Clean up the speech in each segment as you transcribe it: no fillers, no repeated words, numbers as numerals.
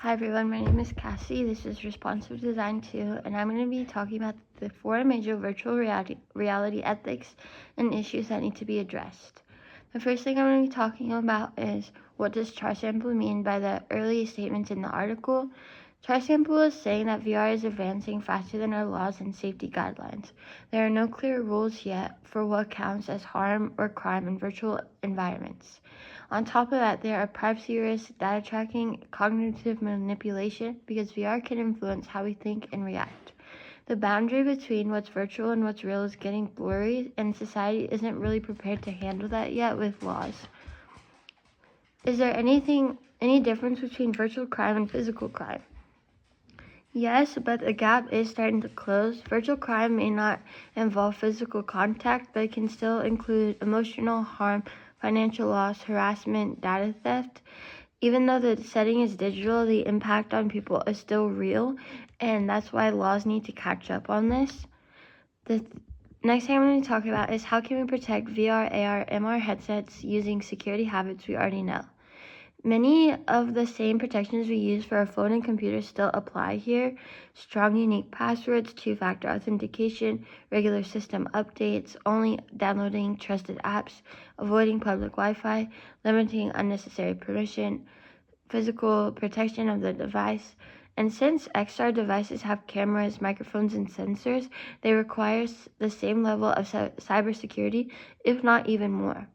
Hi everyone, my name is Cassie. This is Responsive Design 2, and I'm going to be talking about the 4 major virtual reality ethics and issues that need to be addressed. The first thing I'm going to be talking about is what does Charsample mean by the early statements in the article. Charsample is saying that VR is advancing faster than our laws and safety guidelines. There are no clear rules yet for what counts as harm or crime in virtual environments. On top of that, there are privacy risks, data tracking, cognitive manipulation, because VR can influence how we think and react. The boundary between what's virtual and what's real is getting blurry, and society isn't really prepared to handle that yet with laws. Is there any difference between virtual crime and physical crime? Yes, but the gap is starting to close. Virtual crime may not involve physical contact, but it can still include emotional harm, financial loss, harassment, data theft. Even though the setting is digital, the impact on people is still real, and that's why laws need to catch up on this. The next thing I'm going to talk about is how can we protect VR, AR, MR headsets using security habits we already know. Many of the same protections we use for our phone and computer still apply here. Strong, unique passwords, two-factor authentication, regular system updates, only downloading trusted apps, avoiding public Wi-Fi, limiting unnecessary permission, physical protection of the device. And since XR devices have cameras, microphones, and sensors, they require the same level of cybersecurity, if not even more.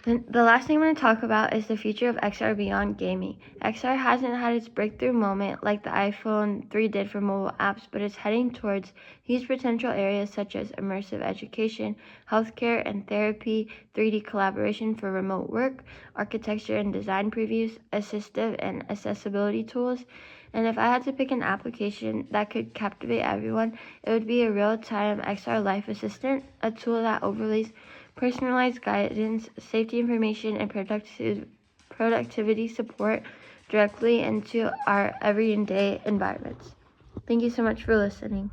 The last thing I'm going to talk about is the future of XR beyond gaming. XR hasn't had its breakthrough moment like the iPhone 3 did for mobile apps, but it's heading towards huge potential areas such as immersive education, healthcare and therapy, 3D collaboration for remote work, architecture and design previews, assistive and accessibility tools. And if I had to pick an application that could captivate everyone, it would be a real-time XR life assistant, a tool that overlays personalized guidance, safety information, and productivity support directly into our everyday environments. Thank you so much for listening.